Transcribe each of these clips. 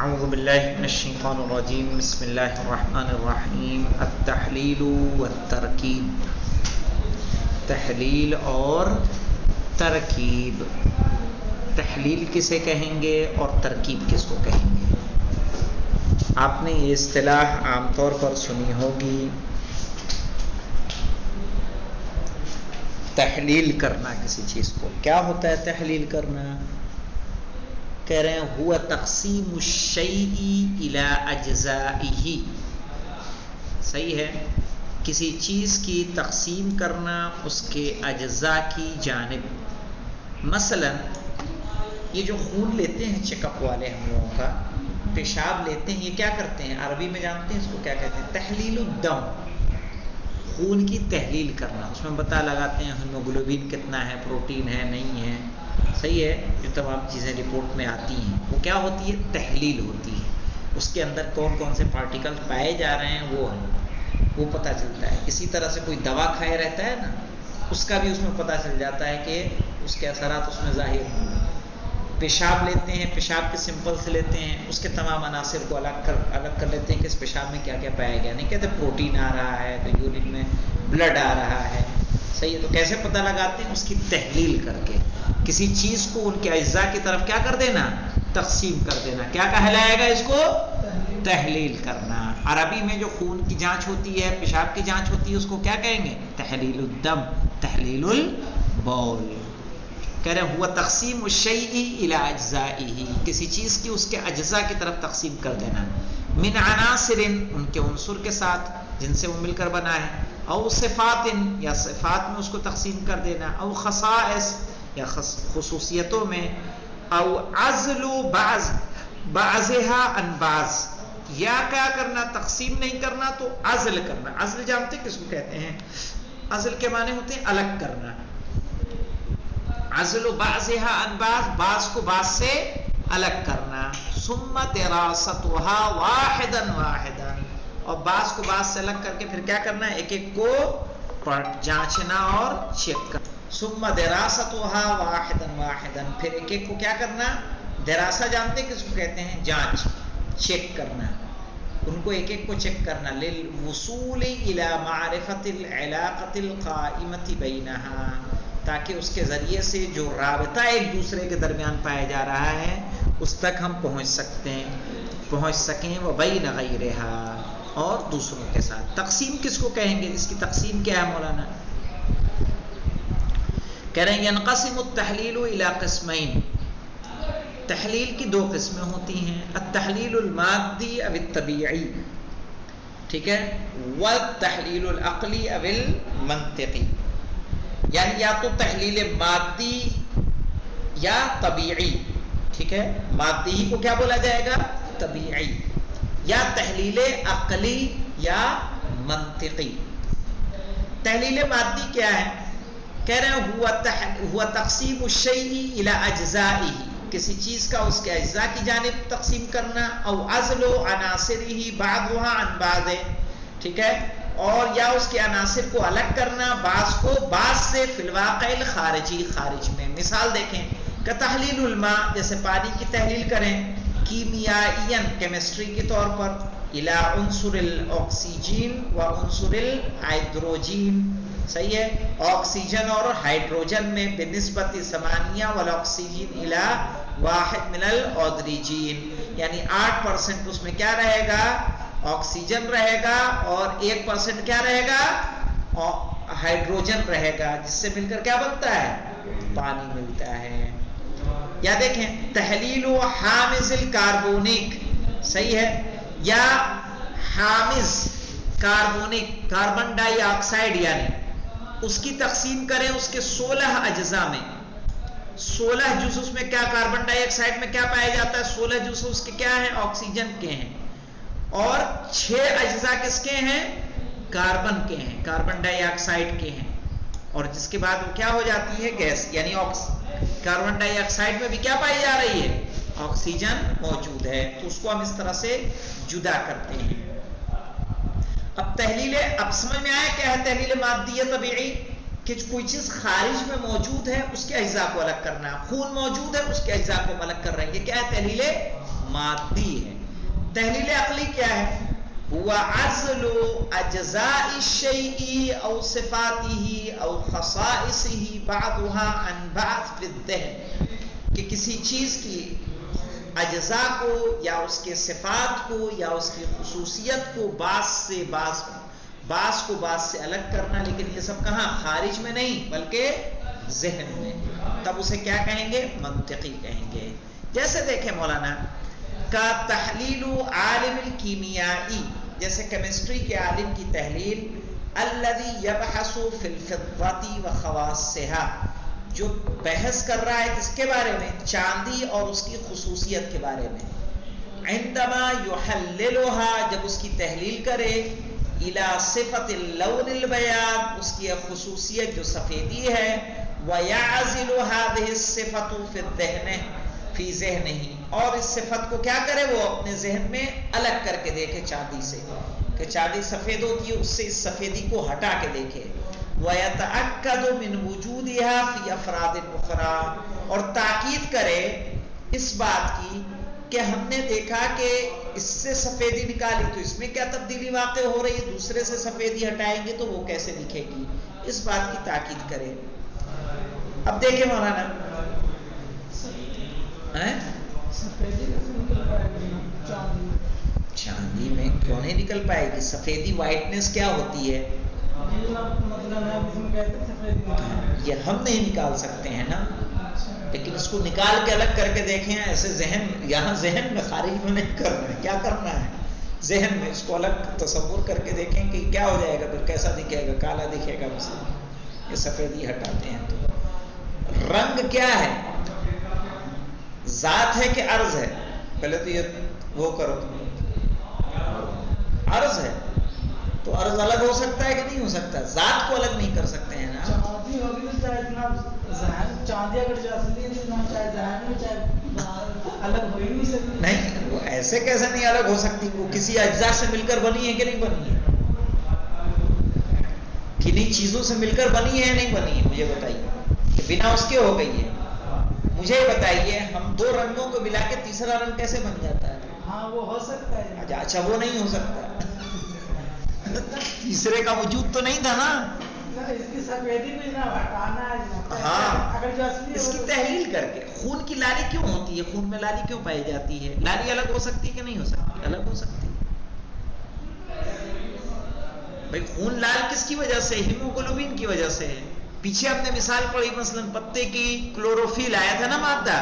اعوذ باللہ من الشیطان الرجیم بسم اللہ الرحمن الرحیم التحلیل والترکیب. تحلیل اور ترکیب. تحلیل کسے کہیں گے اور ترکیب کس کو کہیں گے؟ آپ نے یہ اصطلاح عام طور پر سنی ہوگی، تحلیل کرنا کسی چیز کو. کیا ہوتا ہے تحلیل کرنا؟ کہہ رہے ہیں ہوا تقسیم الشیء الی اجزائہ. صحیح ہے، کسی چیز کی تقسیم کرنا اس کے اجزاء کی جانب. مثلا یہ جو خون لیتے ہیں چیک اپ والے ہم لوگوں کا، پیشاب لیتے ہیں، یہ کیا کرتے ہیں؟ عربی میں جانتے ہیں اس کو کیا کہتے ہیں؟ تحلیل الدم. خون کی تحلیل کرنا، اس میں پتہ لگاتے ہیں ہیموگلوبن کتنا ہے، پروٹین ہے نہیں ہے. صحیح ہے، جو تمام چیزیں رپورٹ میں آتی ہیں وہ کیا ہوتی ہے؟ تحلیل ہوتی ہے. اس کے اندر کون کون سے پارٹیکل پائے جا رہے ہیں وہ پتہ چلتا ہے. اسی طرح سے کوئی دوا کھائے رہتا ہے نا، اس کا بھی اس میں پتہ چل جاتا ہے کہ اس کے اثرات اس میں ظاہر ہوں گے. پیشاب لیتے ہیں، پیشاب کے سمپل سے لیتے ہیں، اس کے تمام عناصر کو الگ کر لیتے ہیں کہ اس پیشاب میں کیا کیا پایا گیا. نہیں کہتے پروٹین آ رہا ہے تو یورین میں بلڈ آ رہا ہے. صحیح ہے، تو کیسے پتہ لگاتے ہیں؟ اس کی تحلیل کر کے کسی چیز کو ان کے اجزاء کی طرف کیا کر دینا؟ تقسیم کر دینا. کیا کہلائے گا اس کو؟ تحلیل کرنا. عربی میں جو خون کی جانچ ہوتی ہے، پیشاب کی جانچ ہوتی ہے، اس کو کیا کہیں گے؟ تحلیل الدم، تحلیل البول. کہہ رہے ہیں ہوا تقسیم الشیء الی اجزائہ، کسی چیز کی اس کے اجزاء کی طرف تقسیم کر دینا. من عناصر، ان کے عنصر کے ساتھ جن سے وہ مل کر بنا ہے. او صفات، یا صفات میں اس کو تقسیم کر دینا. او خصائص، یا خصوصیتوں میں. او عزل بعضها عن بعض، یا کیا کرنا؟ تقسیم نہیں کرنا تو عزل کرنا. عزل جانتے کس کو کہتے ہیں؟ عزل کے معنی ہوتے ہیں الگ کرنا. عزل بعضها عن بعض، بعض کو بعض سے الگ کرنا. ثم دراستها واحدا واحدا، اور بعض کو بعض سے الگ کر کے پھر کیا کرنا ہے؟ ایک ایک کو جانچنا اور چیک کرنا. ثم دراستها واحدا واحدا، پھر ایک ایک کو کیا کرنا؟ دراسہ جانتے کس کو کہتے ہیں؟ جانچ، چیک کرنا. ان کو ایک ایک کو چیک کرنا. للوصول الى معرفة العلاقة القائمة بينها، تاکہ اس کے ذریعے سے جو رابطہ ایک دوسرے کے درمیان پایا جا رہا ہے اس تک ہم پہنچ سکیں. وبین غیرہا، اور دوسروں کے ساتھ. تقسیم کس کو کہیں گے؟ اس کی تقسیم کیا ہے مولانا؟ کہہ رہے ہیں ینقسم التحلیل الی قسمین. تحلیل کی دو قسمیں ہوتی ہیں، التحلیل المادی او الطبیعی، ٹھیک ہے، والتحلیل العقلی او المنطقی. یعنی یا تو تحلیل مادی یا طبیعی، ٹھیک ہے، مادی ہی کو کیا بولا جائے گا؟ طبیعی. یا تحلیل عقلی یا منطقی. تحلیل مادی کیا ہے؟ کہہ رہے ہیں ہوا تقسیم الشیء الی اجزائہ، کسی چیز کا اس کے اجزاء کی جانب تقسیم کرنا. او عزل عناصرہ بعضها عن بعض، ٹھیک ہے، اور یا اس کے عناصر کو الگ کرنا بعض کو بعض سے. فی الواقع الخارجی، خارج میں. مثال دیکھیں کہ تحلیل الماء، جیسے پانی کی تحلیل کریں کیمیائین، کیمسٹری کے طور پر، الی عنصر الاکسیجن و عنصر الہائیڈروجن. صحیح ہے، آکسیجن اور ہائیڈروجن میں بنسبت 8 والاکسیجن الی 1 من الاودریجین، یعنی 8% اس میں کیا رہے گا؟ آکسیجن رہے گا، اور 1% کیا رہے گا؟ ہائیڈروجن رہے گا، جس سے مل کر کیا بنتا ہے؟ پانی ملتا ہے. یا دیکھیں تحلیل حامض الکاربونک، صحیح ہے، یا حامض کاربونک، کاربن ڈائی آکسائڈ، یعنی اس کی تقسیم کریں اس کے 16 اجزاء میں. 16 جزء اس میں کیا کاربن ڈائی آکسائڈ میں کیا پایا جاتا ہے؟ 16 جزء اس کے کیا ہیں؟ آکسیجن کے ہیں. اور 6 اجزاء کس کے ہیں؟ کاربن کے ہیں، کاربن ڈائی آکسائڈ کے ہیں. اور جس کے بعد وہ کیا ہو جاتی ہے؟ گیس. یعنی کاربن ڈائی آکسائڈ میں بھی کیا پائی جا رہی ہے؟ آکسیجن موجود ہے. تو اس کو ہم اس طرح سے جدا کرتے ہیں. اب سمجھ میں آیا کیا ہے تحلیل مادی یا طبیعی؟ کہ کوئی چیز خارج میں موجود ہے اس کے اجزاء کو الگ کرنا. خون موجود ہے، اس کے اجزاء کو الگ کر رہے ہیں، یہ کیا ہے؟ تحلیل مادی ہے. تحلیل عقلی کیا ہے؟ هو عزل اجزاء الشيء او صفاته او خصائصه بعضها عن بعض في الذهن، کہ کسی چیز کی اجزاء کو یا اس کے صفات کو یا اس کی خصوصیت کو بعض کو بعض سے الگ کرنا، لیکن یہ سب کہاں؟ خارج میں نہیں بلکہ ذہن میں. تب اسے کیا کہیں گے؟ منطقی کہیں گے. جیسے دیکھیں مولانا کا تحلیل عالم الکیمیائی، جیسے کیمسٹری کے عالم کی تحلیل، الذی یبحث فی الفضة وخواصها، جو بحث کر رہا ہے کس کے بارے میں؟ چاندی اور اس کی خصوصیت کے بارے میں. عندما یحللها، جب اس کی تحلیل کرے، الی صفت اللون البیاض، اس کی خصوصیت جو سفیدی ہے، ویعزل هذه الصفة فی الذہن فی ذہنہ، اور اس صفت کو کیا کرے؟ وہ اپنے ذہن میں الگ کر کے دیکھے چاندی سے، کہ چاندی سفید ہوتی ہے، اس سے اس سفیدی کو ہٹا کے دیکھے. وَيَتَأَكَّدُ مِنْ وُجُودِهَا فِي أَفْرَادٍ أُخْرَى، اور تاکید کرے اس بات کی کہ ہم نے دیکھا کہ اس سے سفیدی نکالی تو اس میں کیا تبدیلی واقع ہو رہی ہے، دوسرے سے سفیدی ہٹائیں گے تو وہ کیسے دکھے گی، اس بات کی تاکید کرے. اب دیکھیں مولانا، چاندی میں کیوں نہیں نکل پائے گی؟ سفیدی وائٹنس کیا ہوتی ہے؟ یہ ہم نہیں نکال سکتے ہیں نا، لیکن اس کو نکال کے الگ کر کے دیکھیں. ایسے ذہن، یہاں ذہن میں خارج میں نہیں کرنا ہے. کیا کرنا ہے؟ ذہن میں اس کو الگ تصور کر کے دیکھیں کہ کیا ہو جائے گا، پھر کیسا دکھے گا؟ کالا دکھے گا. یہ سفیدی ہٹاتے ہیں تو رنگ کیا ہے؟ ذات ہے کہ عرض ہے؟ پہلے تو یہ وہ کرو، عرض ہے تو عرض الگ ہو سکتا ہے کہ نہیں ہو سکتا؟ ذات کو الگ نہیں کر سکتے ہیں نا. نہیں، وہ ایسے کیسے نہیں الگ ہو سکتی؟ وہ کسی اجزاء سے مل کر بنی ہے کہ نہیں بنی ہے؟ کنہیں چیزوں سے مل کر بنی ہے نہیں بنی ہے؟ مجھے بتائیے کہ بنا اس کے ہو گئی ہے. مجھے بتائیے ہم دو رنگوں کو ملا کے تیسرا رنگ کیسے بن جاتا ہے؟ ہاں وہ ہو سکتا ہے. اچھا وہ نہیں ہو سکتا. تیسرے کا وجود تو نہیں تھا نا. اس کی سفیدی بھی نہ ہٹانا ہے. ہاں، اگر جو اصلی اس کی تحلیل کر کے. خون کی لالی کیوں ہوتی ہے؟ خون میں لالی کیوں پائی جاتی ہے؟ لالی الگ ہو سکتی ہے کہ نہیں ہو سکتی؟ الگ ہو سکتی ہے. بھائی خون لال کس کی وجہ سے؟ ہیموگلوبن کی وجہ سے ہے. پیچھے ہم نے مثال پڑھی مثلا پتے کی کلوروفل آیا تھا نا مادہ،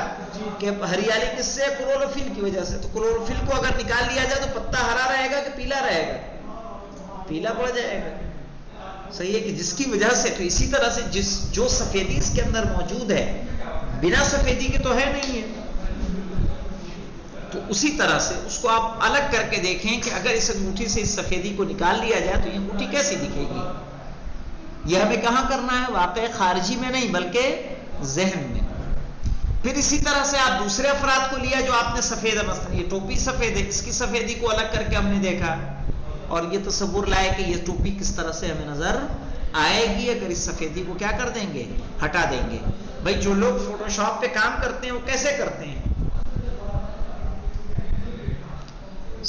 کہ ہریالی کس سے؟ کلوروفل کی وجہ سے. تو کلوروفل کو اگر نکال لیا جائے تو پتا ہرا رہے گا کہ پیلا رہے گا؟ پیلا پڑ جائے گا. صحیح ہے کہ جس کی وجہ سے. تو اسی طرح سے جو سفیدی اس کے اندر موجود ہے، بنا سفیدی کے تو ہے نہیں ہے. تو اسی طرح سے اس کو آپ الگ کر کے دیکھیں کہ اگر اس انگوٹھی سے اس سفیدی کو نکال لیا جائے تو یہ انگوٹھی کیسی دکھے گی. یہ ہمیں کہاں کرنا ہے؟ واقع خارجی میں نہیں بلکہ ذہن میں. پھر اسی طرح سے آپ دوسرے افراد کو لیا جو آپ نے سفید ہے، مثلا یہ ٹوپی سفید ہے، اس کی سفیدی کو الگ کر کے ہم نے دیکھا اور یہ تصور لائے کہ یہ ٹوپی کس طرح سے ہمیں نظر آئے گی اگر اس سفیدی کو کیا کر دیں گے؟ ہٹا دیں گے. بھائی جو لوگ فوٹو شاپ پہ کام کرتے ہیں وہ کیسے کرتے ہیں؟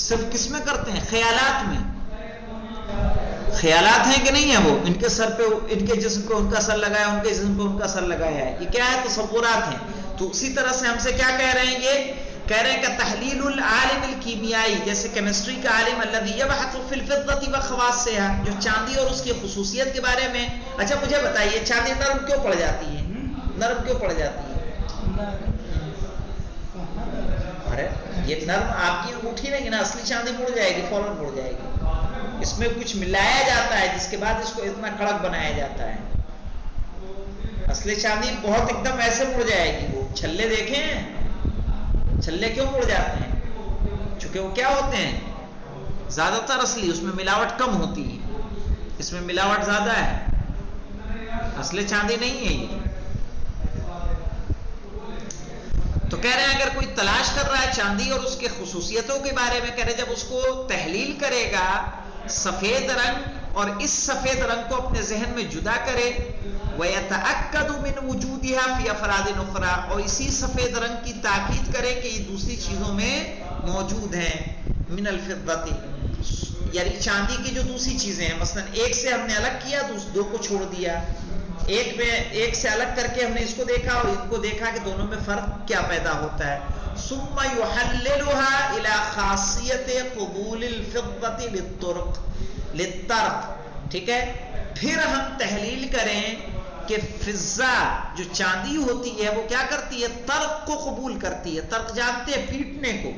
صرف کس میں کرتے ہیں؟ خیالات میں. خیالات ہیں کہ نہیں ہیں؟ وہ ان کے سر پہ ان کے جسم پہ ان کا سر لگایا، ان کے جسم پہ ان کا سر لگایا ہے. یہ کیا ہے؟ تصورات ہیں. تو اسی طرح سے ہم سے کیا کہہ رہے ہیں؟ یہ کہہ رہے ہیں کہ تحلیل العالم الکیمیائی، جیسے کیمسٹری کا عالم الذی یبحث فی الفضة وخواصها، جو چاندی اور اس کی خصوصیت کے بارے میں. اچھا مجھے بتائیے چاندی نرم کیوں پڑ جاتی ہے؟ نرم کیوں پڑ جاتی ہے؟ ارے یہ نرم آپ کی انگوٹھی نہیں نا، اصلی چاندی مڑ جائے گی، فوراً مڑ جائے گی. اس میں کچھ ملایا جاتا ہے جس کے بعد اس کو اتنا کڑک بنایا جاتا ہے. اصلی چاندی بہت ایک دم ایسے مڑ جائے گی. وہ چھلے دیکھیں، چھلے کیوں مڑ جاتے ہیں؟ چونکہ وہ کیا ہوتے ہیں؟ زیادہ تر اصلی، اس میں ملاوٹ کم ہوتی ہے، اس میں ملاوٹ زیادہ ہے. اصلی چاندی نہیں ہے یہ. تو کہہ رہے ہیں اگر کوئی تلاش کر رہا ہے چاندی اور اس کے خصوصیتوں کے بارے میں، کہہ رہے جب اس کو تحلیل کرے گا سفید رنگ اور اس سفید رنگ کو اپنے ذہن میں جدا کرے، وَيَتَأَكَّدُ مِنْ وُجُودِهَا فِي أَفْرَادٍ أُخْرَى، اور اسی سفید رنگ کی تاکید کرے کہ یہ دوسری چیزوں میں موجود ہیں من الفضتی، یعنی چاندی کی جو دوسری چیزیں ہیں، مثلا ایک سے ہم نے الگ کیا، دو کو چھوڑ دیا، ایک سے الگ کر کے ہم نے اس کو دیکھا اور ان کو دیکھا کہ دونوں میں فرق کیا پیدا ہوتا ہے. ثم يحللها الى خاصیت قبول الفضة للطرق. ٹھیک ہے، پھر ہم تحلیل کریں کہ فضہ جو چاندی ہوتی ہے وہ کیا کرتی ہے، طرق کو قبول کرتی ہے. طرق جانتے ہیں، پیٹنے کو.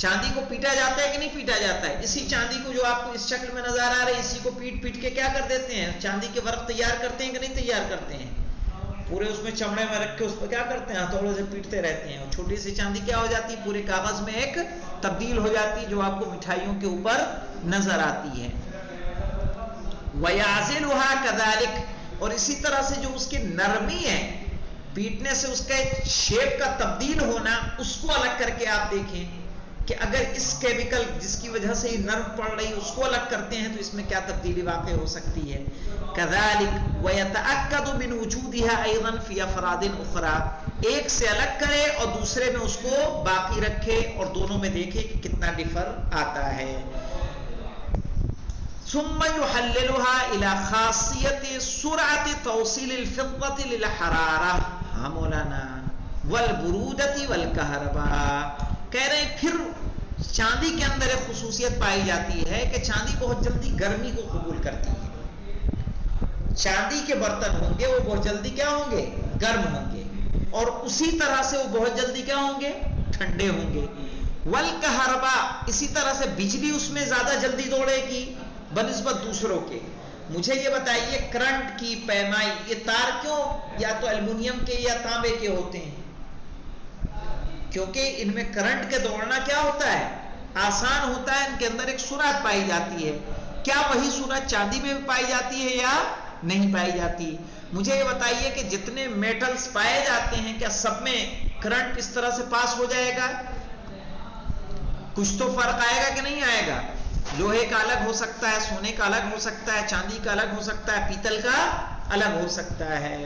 چاندی کو پیٹا جاتا ہے کہ نہیں پیٹا جاتا ہے؟ اسی چاندی کو جو آپ کو اس شکل میں نظر آ رہا ہے، اسی کو پیٹ پیٹ کے کیا کر دیتے ہیں، چاندی کے ورق تیار کرتے ہیں کہ نہیں تیار کرتے ہیں؟ پورے اس میں چمڑے میں رکھ کے اس پہ کیا کرتے ہیں، ہتھوڑے سے پیٹتے رہتے ہیں. اور چھوٹی سی چاندی کیا ہو جاتی ہے، پورے کاغذ میں ایک تبدیل ہو جاتی ہے، جو آپ کو مٹھائیوں کے اوپر نظر آتی ہے. وَيَعْزِلُهَا كَذَلِكَ، اور اسی طرح سے جو اس کی نرمی ہے، پیٹنے سے اس کا ایک شیپ کا تبدیل ہونا، اس کو الگ کر کے آپ دیکھیں کہ اگر اس کیمیکل جس کی وجہ سے یہ نرم پڑ رہی اس کو الگ کرتے ہیں تو اس میں کیا تبدیلی واقع ہو سکتی ہے. كَذَلِكَ وَيَتَأَكَّدُ مِنْ وُجُودِهَا أَيْضًا فِي أَفْرَادٍ أُخْرَى، ایک سے الگ کرے اور دوسرے میں اس کو باقی رکھے اور دونوں میں دیکھے کہ کتنا ڈفر آتا ہے. ثم يحللها الى خاصیت سرعت توصیل الفضة للحرارة، ہاں مولانا، والبرودة والكهرباء. کہہ رہے ہیں پھر چاندی کے اندر ایک خصوصیت پائی جاتی ہے کہ چاندی بہت جلدی گرمی کو قبول کرتی ہے. چاندی کے برتن ہوں گے وہ بہت جلدی کیا ہوں گے، گرم ہوں گے، اور اسی طرح سے وہ بہت جلدی کیا ہوں گے، ٹھنڈے ہوں گے. والکہرباء، اسی طرح سے بجلی اس میں زیادہ جلدی دوڑے گی بنسبت دوسروں کے. مجھے یہ بتائیے کرنٹ کی پیمائی، یہ تار کیوں یا تو ایلومینیم کے یا تانبے کے ہوتے ہیں؟ کیونکہ ان میں کرنٹ کے دوڑنا کیا ہوتا ہے، آسان ہوتا ہے، ان کے اندر ایک سرعت پائی جاتی ہے. کیا وہی سرعت چاندی میں بھی پائی جاتی ہے یا نہیں پائی جاتی؟ مجھے یہ بتائیے کہ جتنے میٹلز پائے جاتے ہیں کیا سب میں کرنٹ اس طرح سے پاس ہو جائے گا؟ کچھ تو فرق آئے گا کہ نہیں آئے گا؟ لوہے کا الگ ہو سکتا ہے، سونے کا الگ ہو سکتا ہے، چاندی کا الگ ہو سکتا ہے، پیتل کا الگ ہو سکتا ہے.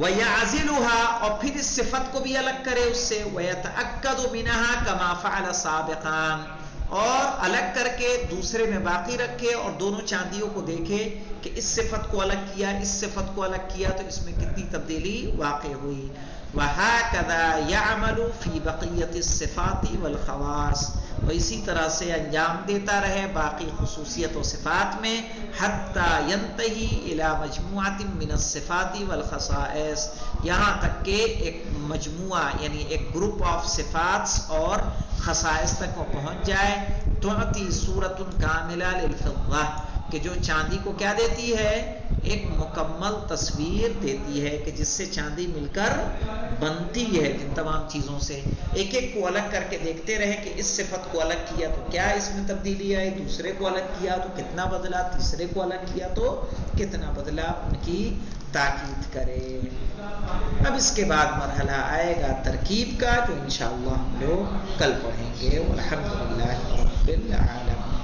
وَيَعْزِلُهَا، اور پھر اس صفت کو بھی الگ کرے اس سے. وَيَتَأَكَّدُ مِنَهَا كَمَا فَعَلَ سَابِقًا، اور الگ کر کے دوسرے میں باقی رکھے اور دونوں چاندیوں کو دیکھے کہ اس صفت کو الگ کیا، اس صفت کو الگ کیا تو اس میں کتنی تبدیلی واقع ہوئی. وَهَكَذَا يَعْمَلُ فِي بَقِيَّةِ الصِّفَاتِ وَالْخَوَاصِ، وہ اسی طرح سے انجام دیتا رہے باقی خصوصیت و صفات میں، حتی ینتہی الی مجموعۃ من الصفات والخصائص، یہاں تک کہ ایک مجموعہ یعنی ایک گروپ آف صفات اور خصائص تک وہ پہنچ جائے. تعطی صورت کاملہ للفضہ، کہ جو چاندی کو کیا دیتی ہے، ایک مکمل تصویر دیتی ہے کہ جس سے چاندی مل کر بنتی ہے ان تمام چیزوں سے. ایک ایک کو الگ کر کے دیکھتے رہے کہ اس صفت کو الگ کیا تو کیا اس میں تبدیلی آئی، دوسرے کو الگ کیا تو کتنا بدلا، تیسرے کو الگ کیا تو کتنا بدلا، ان کی تاکید کرے. اب اس کے بعد مرحلہ آئے گا ترکیب کا، جو انشاءاللہ ہم لوگ کل پڑھیں گے. والحمدللہ رب العالمین.